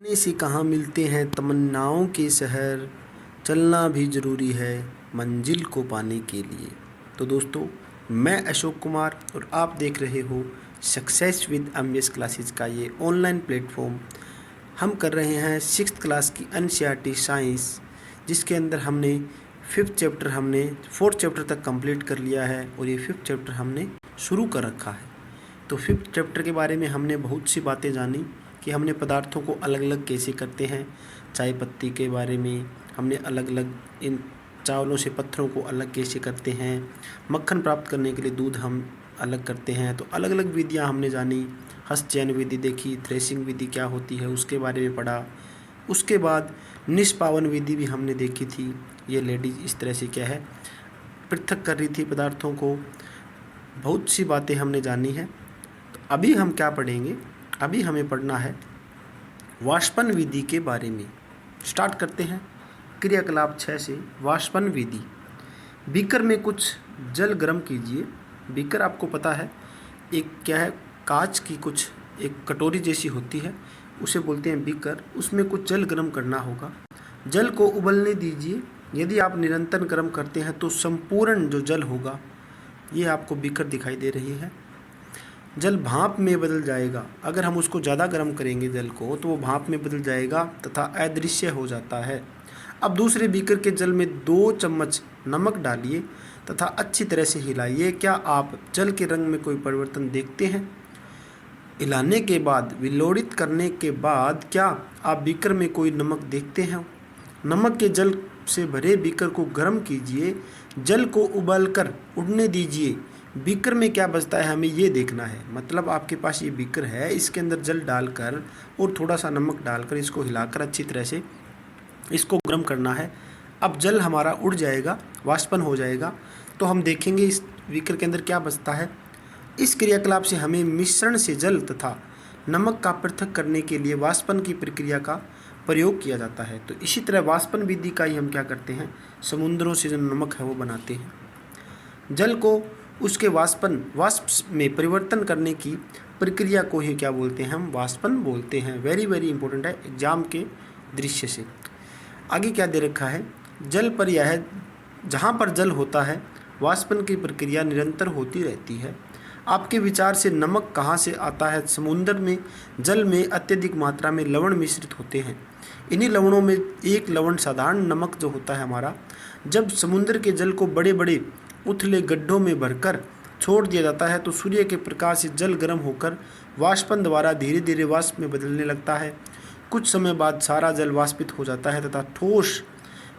मिलने से कहाँ मिलते हैं तमन्नाओं के शहर, चलना भी ज़रूरी है मंजिल को पाने के लिए। तो दोस्तों, मैं अशोक कुमार और आप देख रहे हो सक्सेस विद एमबीएस क्लासेस का ये ऑनलाइन प्लेटफॉर्म। हम कर रहे हैं 6th क्लास की एनसीईआरटी साइंस, जिसके अंदर हमने 5th चैप्टर हमने 4th चैप्टर तक कंप्लीट कर लिया है और ये 5th चैप्टर हमने शुरू कर रखा है। तो 5th चैप्टर के बारे में हमने बहुत सी बातें जानी कि हमने पदार्थों को अलग अलग कैसे करते हैं। चाय पत्ती के बारे में हमने अलग अलग इन चावलों से पत्थरों को अलग कैसे करते हैं। मक्खन प्राप्त करने के लिए दूध हम अलग करते हैं। तो अलग अलग विधियां हमने जानी। हस्तचयन विधि देखी, थ्रेसिंग विधि क्या होती है उसके बारे में पढ़ा। उसके बाद निष्पावन विधि भी हमने देखी थी। ये लेडीज इस तरह से क्या है पृथक कर रही थी पदार्थों को। बहुत सी बातें हमने जानी है। तो अभी हम क्या पढ़ेंगे, अभी हमें पढ़ना है वाष्पन विधि के बारे में। स्टार्ट करते हैं क्रियाकलाप 6 से। वाष्पन विधि। बीकर में कुछ जल गर्म कीजिए। बीकर आपको पता है एक क्या है, कांच की कुछ एक कटोरी जैसी होती है, उसे बोलते हैं बीकर। उसमें कुछ जल गर्म करना होगा। जल को उबलने दीजिए। यदि आप निरंतर गर्म करते हैं तो संपूर्ण जो जल होगा, ये आपको बीकर दिखाई दे रही है। जल भाप में बदल जाएगा। अगर हम उसको ज़्यादा गर्म करेंगे जल को, तो वो भाप में बदल जाएगा तथा अदृश्य हो जाता है। अब दूसरे बीकर के जल में 2 चम्मच नमक डालिए तथा अच्छी तरह से हिलाइए। क्या आप जल के रंग में कोई परिवर्तन देखते हैं? हिलाने के बाद, विलोड़ित करने के बाद क्या आप बीकर में कोई नमक देखते हैं? नमक के जल से भरे बीकर को गर्म कीजिए। जल को उबालकर उड़ने दीजिए। बीकर में क्या बचता है हमें ये देखना है। मतलब आपके पास ये बीकर है, इसके अंदर जल डालकर और थोड़ा सा नमक डालकर इसको हिलाकर अच्छी तरह से इसको गर्म करना है। अब जल हमारा उड़ जाएगा, वाष्पन हो जाएगा। तो हम देखेंगे इस बीकर के अंदर क्या बचता है। इस क्रियाकलाप से हमें मिश्रण से जल तथा नमक का पृथक करने के लिए वाष्पन की प्रक्रिया का प्रयोग किया जाता है। तो इसी तरह वाष्पन विधि का ही हम क्या करते हैं, समुद्रों से जो नमक है वो बनाते हैं। जल को उसके वाष्प में परिवर्तन करने की प्रक्रिया को ही क्या बोलते हैं, हम वाष्पन बोलते हैं। वेरी वेरी इंपॉर्टेंट है एग्जाम के दृश्य से। आगे क्या दे रखा है, जल पर यह जहाँ पर जल होता है वाष्पन की प्रक्रिया निरंतर होती रहती है। आपके विचार से नमक कहाँ से आता है? समुद्र में जल में अत्यधिक मात्रा में लवण मिश्रित होते हैं। इन्हीं लवणों में एक लवण साधारण नमक जो होता है हमारा, जब समुद्र के जल को बड़े बड़े उथले गड्ढों में भरकर छोड़ दिया जाता है तो सूर्य के प्रकाश से जल गर्म होकर वाष्पन द्वारा धीरे धीरे वाष्प में बदलने लगता है। कुछ समय बाद सारा जल वाष्पित हो जाता है तथा ठोस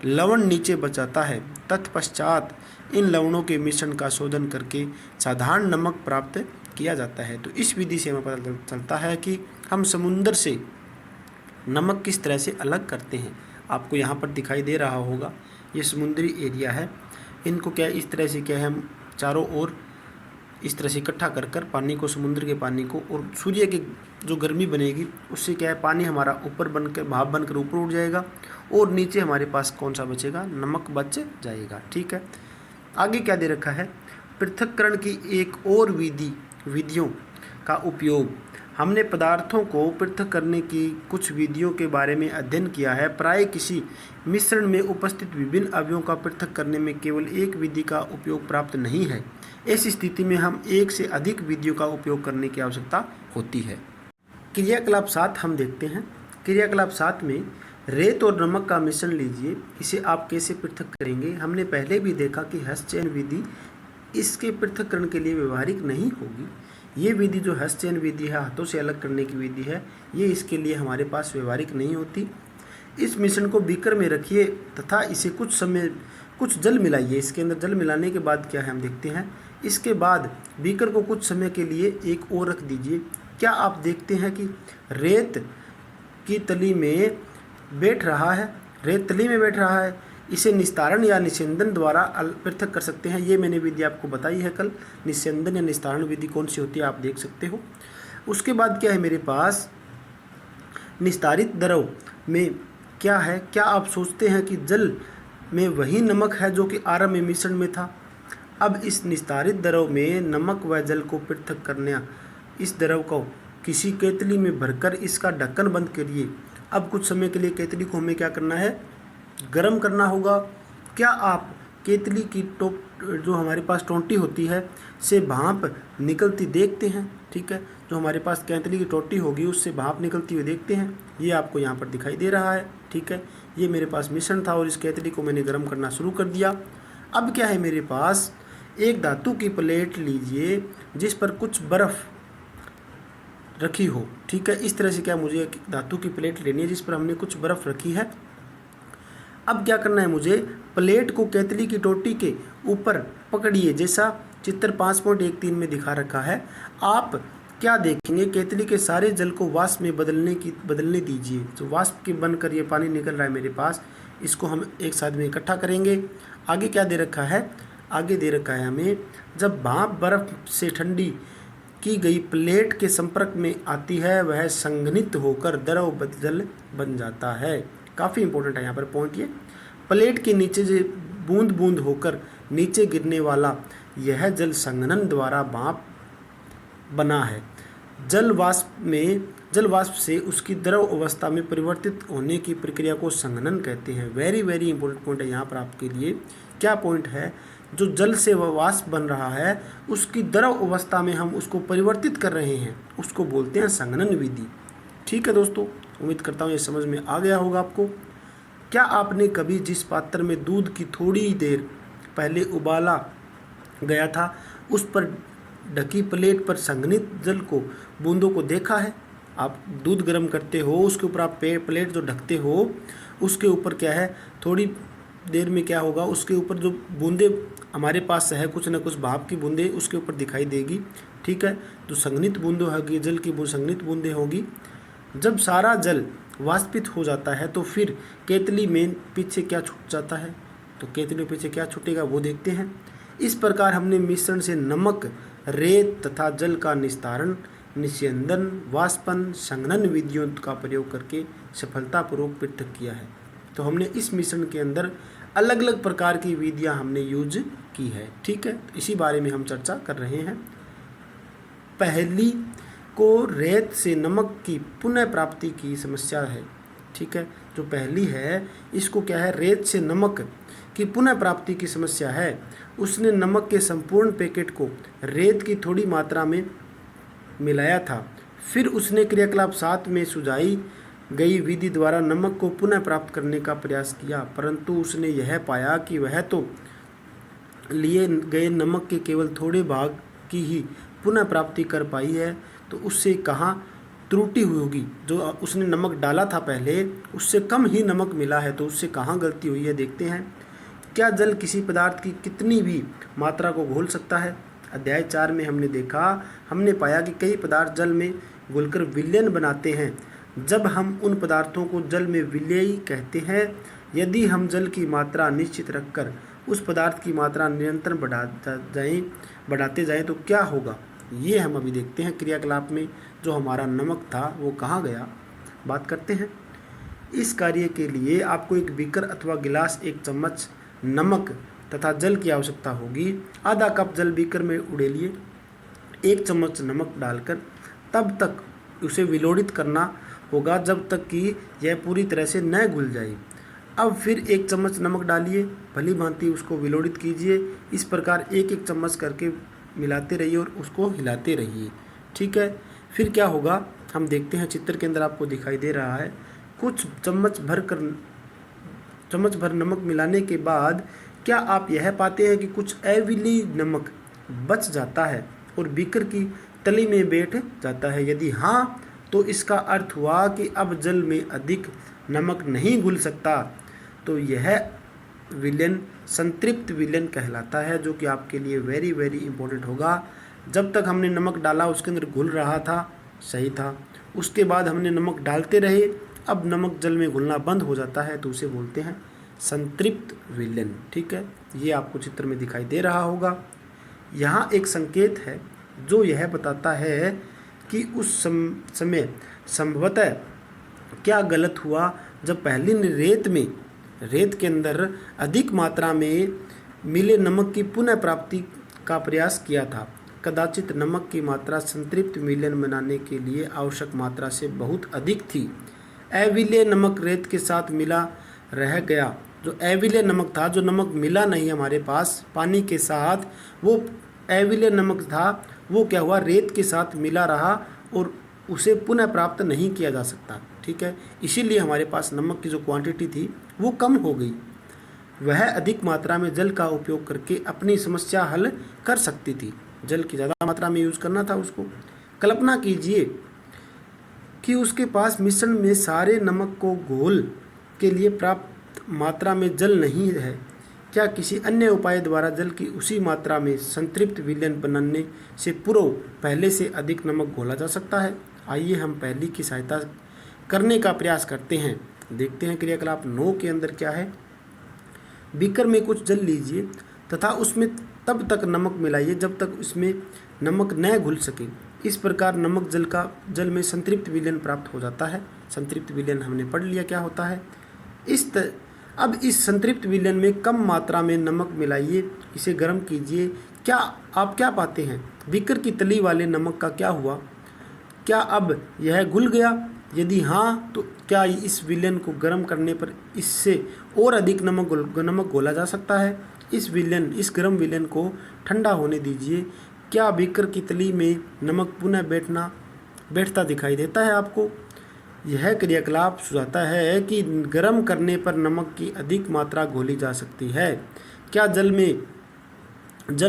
लवण नीचे बच जाता है। तत्पश्चात इन लवणों के मिश्रण का शोधन करके साधारण नमक प्राप्त किया जाता है। तो इस विधि से हमें पता चलता है कि हम समुद्र से नमक किस तरह से अलग करते हैं। आपको यहाँ पर दिखाई दे रहा होगा, ये समुद्री एरिया है। इनको क्या इस तरह से क्या है, हम चारों ओर इस तरह से इकट्ठा कर कर पानी को, समुद्र के पानी को, और सूर्य की जो गर्मी बनेगी उससे क्या है, पानी हमारा ऊपर बनकर भाप बनकर ऊपर उठ जाएगा और नीचे हमारे पास कौन सा बचेगा, नमक बच जाएगा। ठीक है। आगे क्या दे रखा है, पृथक्करण की एक और विधियों का उपयोग। हमने पदार्थों को पृथक करने की कुछ विधियों के बारे में अध्ययन किया है। प्राय किसी मिश्रण में उपस्थित विभिन्न अवयवों का पृथक करने में केवल एक विधि का उपयोग प्राप्त नहीं है। ऐसी स्थिति में हम एक से अधिक विधियों का उपयोग करने की आवश्यकता होती है। क्रियाकलाप 7 हम देखते हैं। क्रियाकलाप 7 में रेत और नमक का मिश्रण लीजिए, इसे आप कैसे पृथक करेंगे। हमने पहले भी देखा कि हस्तचयन विधि इसके पृथक्करण के लिए व्यवहारिक नहीं होगी। ये विधि जो हस्तचयन विधि है, हाथों से अलग करने की विधि है, ये इसके लिए हमारे पास व्यवहारिक नहीं होती। इस मिश्रण को बीकर में रखिए तथा इसे कुछ जल मिलाइए। इसके अंदर जल मिलाने के बाद क्या है हम देखते हैं, इसके बाद बीकर को कुछ समय के लिए एक ओर रख दीजिए। क्या आप देखते हैं कि रेत की तली में बैठ रहा है, रेत तली में बैठ रहा है। इसे निस्तारण या निस्यंदन द्वारा पृथक कर सकते हैं। ये मैंने विधि आपको बताई है कल। निस्यंदन या निस्तारण विधि कौन सी होती है आप देख सकते हो। उसके बाद क्या है मेरे पास, निस्तारित द्रव में क्या है, क्या आप सोचते हैं कि जल में वही नमक है जो कि आरंभ में मिश्रण में था। अब इस निस्तारित द्रव में नमक व जल को पृथक करना, इस द्रव को किसी केतली में भरकर इसका ढक्कन बंद करिए अब कुछ समय के लिए केतली को हमें क्या करना है, गर्म करना होगा। क्या आप केतली की टोप जो हमारे पास टोंटी होती है से भाप निकलती देखते हैं? ठीक है, जो हमारे पास केतली की टोंटी होगी उससे भाप निकलती हुई देखते हैं। ये आपको यहाँ पर दिखाई दे रहा है। ठीक है, ये मेरे पास मिश्रण था और इस केतली को मैंने गर्म करना शुरू कर दिया। अब क्या है, मेरे पास एक धातु की प्लेट लीजिए जिस पर कुछ बर्फ़ रखी हो। ठीक है, इस तरह से क्या मुझे एक धातु की प्लेट लेनी है जिस पर हमने कुछ बर्फ़ रखी है। अब क्या करना है, मुझे प्लेट को केतली की टोटी के ऊपर पकड़िए, जैसा चित्र 5.13 में दिखा रखा है। आप क्या देखेंगे, केतली के सारे जल को वाष्प में बदलने दीजिए। तो वाष्प के बनकर ये पानी निकल रहा है मेरे पास, इसको हम एक साथ में इकट्ठा करेंगे। आगे क्या दे रखा है, आगे दे रखा है हमें, जब भाप बर्फ़ से ठंडी की गई प्लेट के संपर्क में आती है वह संघनित होकर द्रव जल बन जाता है। काफ़ी इंपॉर्टेंट है यहाँ पर पॉइंट ये। प्लेट के नीचे जो बूंद बूंद होकर नीचे गिरने वाला यह जल संघनन द्वारा भाप बना है। जल वाष्प से उसकी द्रव अवस्था में परिवर्तित होने की प्रक्रिया को संघनन कहते हैं। वेरी वेरी इंपॉर्टेंट पॉइंट है यहाँ पर आपके लिए। क्या पॉइंट है, जो जल से वह वाष्प बन रहा है उसकी द्रव अवस्था में हम उसको परिवर्तित कर रहे हैं, उसको बोलते हैं संघनन विधि। ठीक है दोस्तों, उम्मीद करता हूँ ये समझ में आ गया होगा आपको। क्या आपने कभी जिस पात्र में दूध की थोड़ी देर पहले उबाला गया था उस पर ढकी प्लेट पर संघनित जल को बूंदों को देखा है? आप दूध गर्म करते हो, उसके ऊपर आप प्लेट जो ढकते हो उसके ऊपर क्या है, थोड़ी देर में क्या होगा, उसके ऊपर जो बूंदे हमारे पास है कुछ ना कुछ भाप की बूंदे उसके ऊपर दिखाई देगी। ठीक है, जो संघनित बूंदें होगी, जल की संघनित बूंदें होगी। जब सारा जल वाष्पित हो जाता है तो फिर केतली में पीछे क्या छूट जाता है, तो केतली में पीछे क्या छूटेगा वो देखते हैं। इस प्रकार हमने मिश्रण से नमक, रेत तथा जल का निस्तारण, निस्यंदन, वाष्पन, संघनन विधियों का प्रयोग करके सफलतापूर्वक पृथक किया है। तो हमने इस मिश्रण के अंदर अलग अलग प्रकार की विधियां हमने यूज की है। ठीक है, इसी बारे में हम चर्चा कर रहे हैं। पहली को रेत से नमक की पुनः प्राप्ति की समस्या है। ठीक है, जो पहली है इसको क्या है, रेत से नमक की पुनः प्राप्ति की समस्या है। उसने नमक के संपूर्ण पैकेट को रेत की थोड़ी मात्रा में मिलाया था। फिर उसने क्रियाकलाप 7 में सुझाई गई विधि द्वारा नमक को पुनः प्राप्त करने का प्रयास किया, परंतु उसने यह पाया कि वह तो लिए गए नमक के केवल थोड़े भाग की ही पुनः प्राप्ति कर पाई है। तो उससे कहाँ त्रुटि हुई होगी, जो उसने नमक डाला था पहले उससे कम ही नमक मिला है, तो उससे कहाँ गलती हुई है देखते हैं। क्या जल किसी पदार्थ की कितनी भी मात्रा को घोल सकता है? अध्याय 4 में हमने पाया कि कई पदार्थ जल में घुलकर विलयन बनाते हैं। जब हम उन पदार्थों को जल में विलेयी कहते हैं। यदि हम जल की मात्रा निश्चित रखकर उस पदार्थ की मात्रा निरंतर बढ़ाते जाएं तो क्या होगा, ये हम अभी देखते हैं। क्रियाकलाप में जो हमारा नमक था वो कहाँ गया, बात करते हैं। इस कार्य के लिए आपको एक बीकर अथवा गिलास, 1 चम्मच नमक तथा जल की आवश्यकता होगी। आधा कप जल बीकर में उड़ेलिए, 1 चम्मच नमक डालकर तब तक उसे विलोड़ित करना होगा जब तक कि यह पूरी तरह से न घुल जाए। अब फिर 1 चम्मच नमक डालिए, भली भांति उसको विलोड़ित कीजिए। इस प्रकार 1-1 चम्मच करके मिलाते रहिए और उसको हिलाते रहिए। ठीक है, फिर क्या होगा हम देखते हैं। चित्र के अंदर आपको दिखाई दे रहा है, कुछ चम्मच भर नमक मिलाने के बाद क्या आप यह पाते हैं कि कुछ अविली नमक बच जाता है और बीकर की तली में बैठ जाता है? यदि हाँ, तो इसका अर्थ हुआ कि अब जल में अधिक नमक नहीं घुल सकता। तो यह विलयन संतृप्त विलयन कहलाता है, जो कि आपके लिए वेरी वेरी इंपॉर्टेंट होगा। जब तक हमने नमक डाला उसके अंदर घुल रहा था, सही था। उसके बाद हमने नमक डालते रहे, अब नमक जल में घुलना बंद हो जाता है, तो उसे बोलते हैं संतृप्त विलयन। ठीक है, ये आपको चित्र में दिखाई दे रहा होगा। यहाँ एक संकेत है जो यह बताता है कि उस समय संभवतः क्या गलत हुआ जब पहले ने रेत के अंदर अधिक मात्रा में मिले नमक की पुनः प्राप्ति का प्रयास किया था। कदाचित नमक की मात्रा संतृप्त विलयन बनाने के लिए आवश्यक मात्रा से बहुत अधिक थी। अविलेय नमक रेत के साथ मिला रह गया। जो अविलेय नमक था, जो नमक मिला नहीं हमारे पास पानी के साथ, वो अविलेय नमक था, वो क्या हुआ, रेत के साथ मिला रहा और उसे पुनः प्राप्त नहीं किया जा सकता। ठीक है, इसीलिए हमारे पास नमक की जो क्वांटिटी थी वो कम हो गई। वह अधिक मात्रा में जल का उपयोग करके अपनी समस्या हल कर सकती थी। जल की ज़्यादा मात्रा में यूज़ करना था उसको। कल्पना कीजिए कि उसके पास मिश्रण में सारे नमक को घोल के लिए पर्याप्त मात्रा में जल नहीं है। क्या किसी अन्य उपाय द्वारा जल की उसी मात्रा में संतृप्त विलयन बनने से पूर्व पहले से अधिक नमक घोला जा सकता है? आइए हम पहली की सहायता करने का प्रयास करते हैं। देखते हैं क्रियाकलाप 9 के अंदर क्या है। बीकर में कुछ जल लीजिए तथा उसमें तब तक नमक मिलाइए जब तक उसमें नमक न घुल सके। इस प्रकार नमक जल में संतृप्त विलयन प्राप्त हो जाता है। संतृप्त विलयन हमने पढ़ लिया क्या होता है। अब इस संतृप्त विलयन में कम मात्रा में नमक मिलाइए, इसे गर्म कीजिए। आप क्या पाते हैं? बीकर की तली वाले नमक का क्या हुआ? क्या अब यह घुल गया? यदि हाँ, तो क्या इस विलयन को गर्म करने पर इससे और अधिक नमक घोला जा सकता है? इस गर्म विलयन को ठंडा होने दीजिए। क्या बीकर की तली में नमक पुनः बैठता दिखाई देता है आपको? यह क्रियाकलाप सुझाता है कि गर्म करने पर नमक की अधिक मात्रा घोली जा सकती है। क्या जल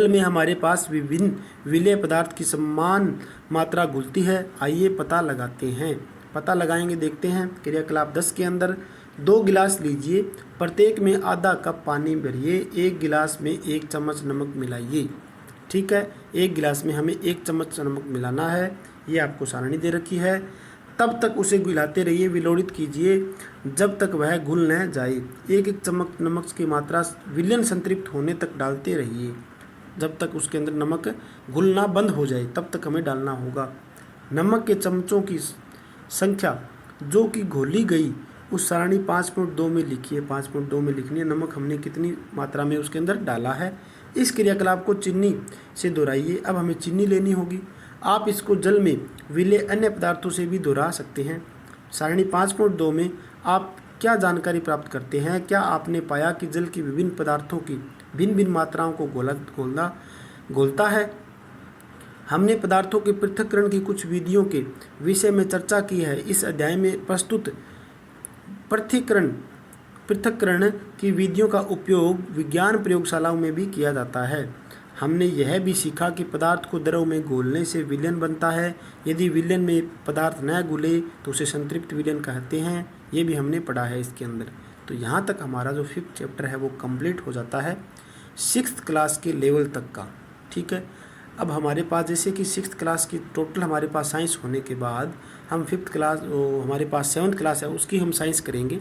में हमारे पास विभिन्न विलेय पदार्थ की समान मात्रा घुलती है? आइए पता लगाते हैं। पता लगाएंगे, देखते हैं। क्रियाकलाप 10 के अंदर 2 गिलास लीजिए, प्रत्येक में आधा कप पानी भरिए, 1 गिलास में 1 चम्मच नमक मिलाइए। ठीक है, 1 गिलास में हमें 1 चम्मच नमक मिलाना है। ये आपको सारणी दे रखी है। तब तक उसे घुलाते रहिए, विलोड़ित कीजिए जब तक वह घुल न जाए। 1 चम्मच नमक की मात्रा विलयन संतृप्त होने तक डालते रहिए। जब तक उसके अंदर नमक घुलना बंद हो जाए तब तक हमें डालना होगा। नमक के चमचों की संख्या जो कि घोली गई उस सारणी 5.2 में लिखिए। 5.2 में लिखनी है नमक हमने कितनी मात्रा में उसके अंदर डाला है। इस क्रियाकलाप को चीनी से दोहराइए। अब हमें चीनी लेनी होगी। आप इसको जल में विलेय अन्य पदार्थों से भी दोहरा सकते हैं। सारणी 5.2 में आप क्या जानकारी प्राप्त करते हैं? क्या आपने पाया कि जल की विभिन्न पदार्थों की भिन्न भिन्न मात्राओं को घोलता है? हमने पदार्थों के पृथक्करण की कुछ विधियों के विषय में चर्चा की है। इस अध्याय में प्रस्तुत पृथक्करण की विधियों का उपयोग विज्ञान प्रयोगशालाओं में भी किया जाता है। हमने यह भी सीखा कि पदार्थ को द्रव में घोलने से विलयन बनता है। यदि विलयन में पदार्थ न घुले तो उसे संतृप्त विलयन कहते हैं। ये भी हमने पढ़ा है इसके अंदर। तो यहाँ तक हमारा जो 5th चैप्टर है वो कंप्लीट हो जाता है 6th क्लास के लेवल तक का। ठीक है, अब हमारे पास जैसे कि 6th क्लास की टोटल हमारे पास साइंस होने के बाद हम 5th क्लास हमारे पास 7th क्लास है उसकी हम साइंस करेंगे।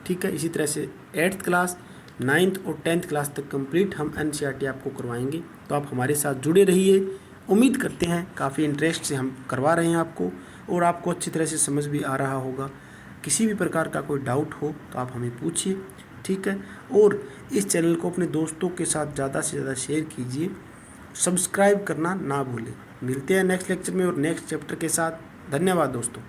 ठीक है, इसी तरह से 8th क्लास, 9th और 10th क्लास तक कंप्लीट हम NCERT आपको करवाएंगे। तो आप हमारे साथ जुड़े रहिए। उम्मीद करते हैं काफ़ी इंटरेस्ट से हम करवा रहे हैं आपको और आपको अच्छी तरह से समझ भी आ रहा होगा। किसी भी प्रकार का कोई डाउट हो तो आप हमें पूछिए। ठीक है, और इस चैनल को अपने दोस्तों के साथ ज़्यादा से ज़्यादा शेयर कीजिए। सब्सक्राइब करना ना भूलें। मिलते हैं नेक्स्ट लेक्चर में और नेक्स्ट चैप्टर के साथ। धन्यवाद दोस्तों।